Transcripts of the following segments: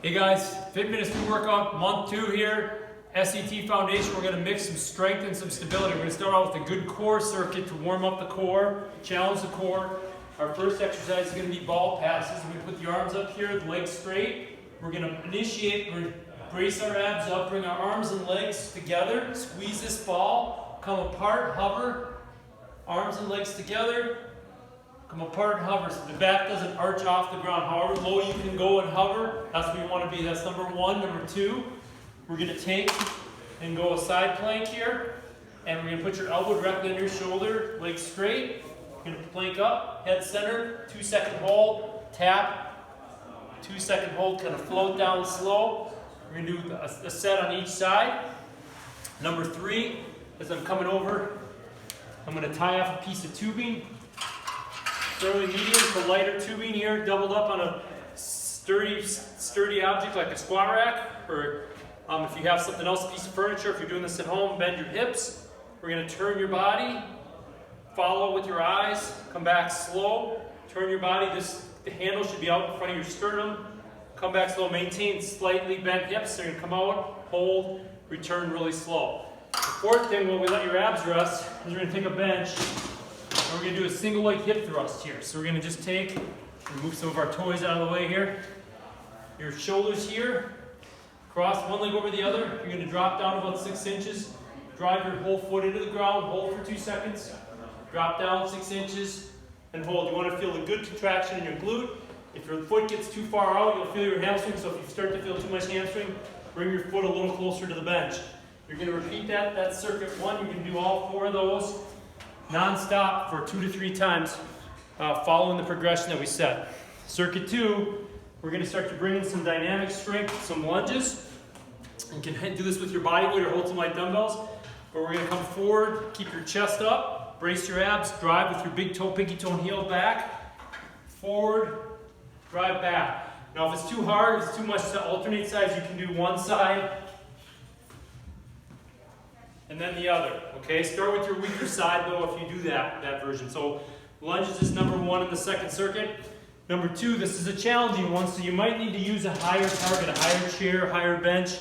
Hey guys, Fit Ministry workout, month 2 here. SET Foundation, we're going to mix some strength and some stability. We're going to start out with a good core circuit to warm up the core, challenge the core. Our first exercise is going to be ball passes. We're going to put the arms up here, the legs straight. We're going to initiate, we're going to brace our abs up, bring our arms and legs together, squeeze this ball, come apart, hover, arms and legs together. Come apart and hover so the back doesn't arch off the ground. However low you can go and hover, that's where you want to be. That's number 1. Number 2, we're going to take and go a side plank here. And we're going to put your elbow directly under your shoulder, legs straight. You're going to plank up, head center, 2-second hold, tap, 2-second hold, kind of float down slow. We're going to do a set on each side. Number 3, as I'm coming over, I'm going to tie off a piece of tubing. Fairly medium to lighter tubing here, doubled up on a sturdy object like a squat rack, or if you have something else, a piece of furniture, if you're doing this at home, bend your hips. We're going to turn your body, follow with your eyes, come back slow, turn your body. The handle should be out in front of your sternum. Come back slow, maintain slightly bent hips. They're going to come out, hold, return really slow. The fourth thing, while we let your abs rest, is we're going to take a bench. And we're going to do a single leg hip thrust here. So we're going to just remove some of our toys out of the way here. Your shoulders here, cross one leg over the other. You're going to drop down about 6 inches. Drive your whole foot into the ground, hold for 2 seconds. Drop down 6 inches and hold. You want to feel a good contraction in your glute. If your foot gets too far out, you'll feel your hamstring. So if you start to feel too much hamstring, bring your foot a little closer to the bench. You're going to repeat that circuit 1. You can do all 4 of those non-stop for 2 to 3 times, following the progression that we set. Circuit 2, we're going to start to bring in some dynamic strength, some lunges. You can do this with your body weight or hold some light dumbbells. But we're going to come forward, keep your chest up, brace your abs, drive with your big toe, pinky toe, and heel back. Forward, drive back. Now if it's too hard, if it's too much to alternate sides, you can do one side and then the other, okay? Start with your weaker side though if you do that version. So lunges is number 1 in the second circuit. Number 2, this is a challenging one, so you might need to use a higher target, a higher chair, higher bench.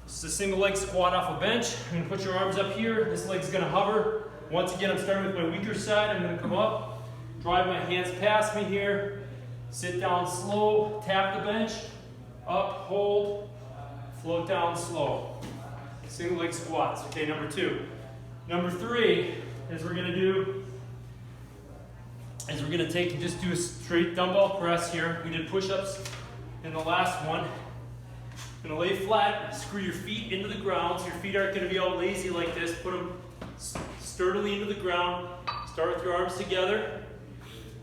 This is a single leg squat off a bench. You're gonna put your arms up here. This leg's gonna hover. Once again, I'm starting with my weaker side. I'm gonna come up, drive my hands past me here, sit down slow, tap the bench, up, hold, float down slow. Single leg squats, okay, number 2. Number 3 is we're gonna take and just do a straight dumbbell press here. We did push-ups in the last one. Gonna lay flat, screw your feet into the ground, so your feet aren't gonna be all lazy like this. Put them sturdily into the ground. Start with your arms together.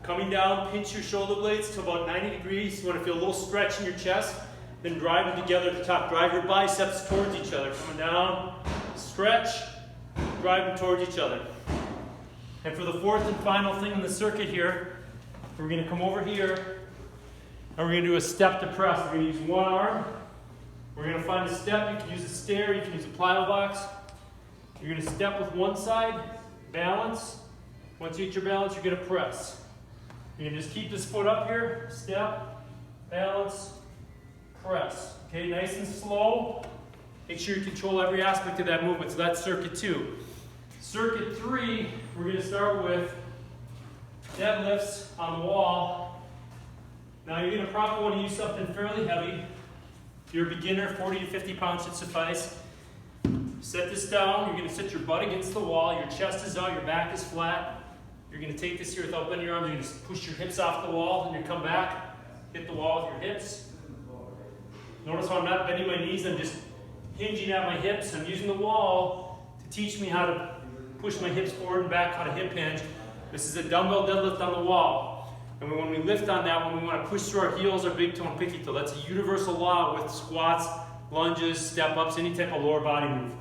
Coming down, pinch your shoulder blades to about 90 degrees. You wanna feel a little stretch in your chest. Then drive them together at the top. Drive your biceps towards each other. Coming down, stretch, drive them towards each other. And for the fourth and final thing in the circuit here, we're going to come over here and we're going to do a step to press. We're going to use one arm. We're going to find a step. You can use a stair. You can use a plyo box. You're going to step with one side, balance. Once you get your balance, you're going to press. You're going to just keep this foot up here. Step, balance, press. Okay, nice and slow. Make sure you control every aspect of that movement. So that's circuit 2. Circuit 3, we're going to start with deadlifts on the wall. Now you're going to probably want to use something fairly heavy. If you're a beginner, 40 to 50 pounds should suffice. Set this down. You're going to sit your butt against the wall. Your chest is out. Your back is flat. You're going to take this here without bending your arms. You're going to push your hips off the wall. And you come back, hit the wall with your hips. Notice how I'm not bending my knees. I'm just hinging at my hips. I'm using the wall to teach me how to push my hips forward and back, how to hip hinge. This is a dumbbell deadlift on the wall. And when we lift on that, when we want to push through our heels, our big toe and pinky toe, that's a universal law with squats, lunges, step-ups, any type of lower body move.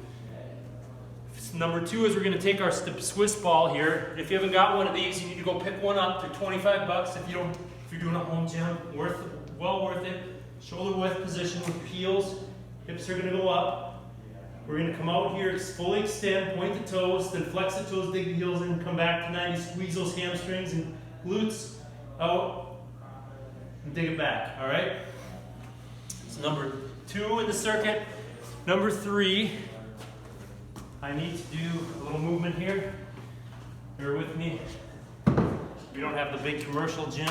Number 2 is we're going to take our Swiss ball here. If you haven't got one of these, you need to go pick one up. They're 25 bucks if you're doing a home gym. Well worth it. Shoulder width position with your heels. Hips are going to go up. We're going to come out here, fully extend, point the toes, then flex the toes, dig the heels in, come back to 90, squeeze those hamstrings and glutes out, and dig it back, all right? So number 2 in the circuit. Number 3, I need to do a little movement here. Bear with me. We don't have the big commercial gym.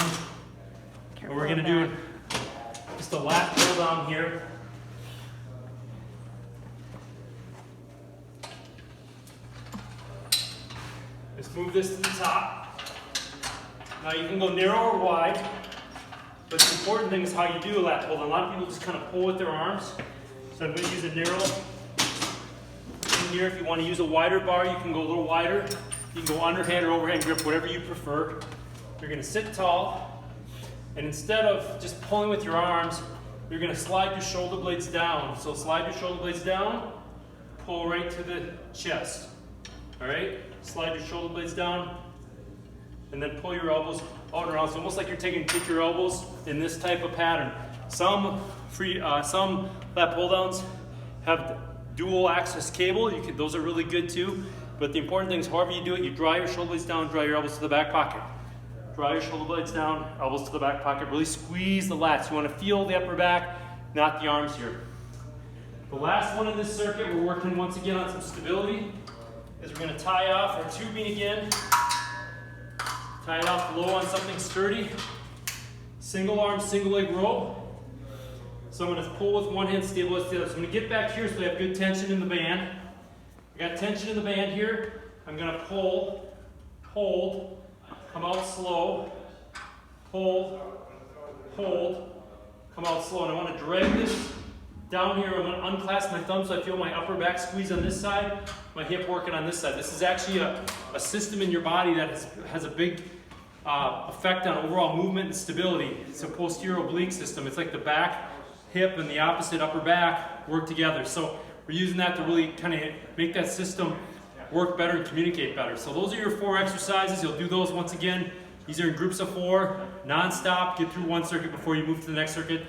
But we're going to do just a lat pull down here. Let's move this to the top. Now you can go narrow or wide, but the important thing is how you do a lat pull down. A lot of people just kind of pull with their arms. So I'm going to use a narrow in here. If you want to use a wider bar, you can go a little wider. You can go underhand or overhand grip, whatever you prefer. You're going to sit tall, and instead of just pulling with your arms, you're going to slide your shoulder blades down. So slide your shoulder blades down, pull right to the chest. All right? Slide your shoulder blades down, and then pull your elbows out and around. It's almost like you're kick your elbows in this type of pattern. Some lat pull downs have dual access cable. Those are really good too. But the important thing is, however you do it, you draw your shoulder blades down, draw your elbows to the back pocket. Draw your shoulder blades down, elbows to the back pocket. Really squeeze the lats. You want to feel the upper back, not the arms here. The last one in this circuit, we're working once again on some stability, is we're going to tie off our tubing again. Tie it off low on something sturdy. Single arm, single leg row. So I'm going to pull with one hand, stabilize the other. So I'm going to get back here so I have good tension in the band. I got tension in the band here. I'm going to pull, hold, come out slow, hold, hold, come out slow. And I want to drag this down here. I'm going to unclasp my thumb so I feel my upper back squeeze on this side, my hip working on this side. This is actually a system in your body that has a big effect on overall movement and stability. It's a posterior oblique system. It's like the back, hip, and the opposite upper back work together. So we're using that to really kind of make that system work better and communicate better. So those are your 4 exercises. You'll do those once again. These are in groups of 4, non-stop. Get through one circuit before you move to the next circuit.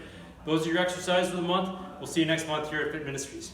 Those are your exercises of the month. We'll see you next month here at Fit Ministries.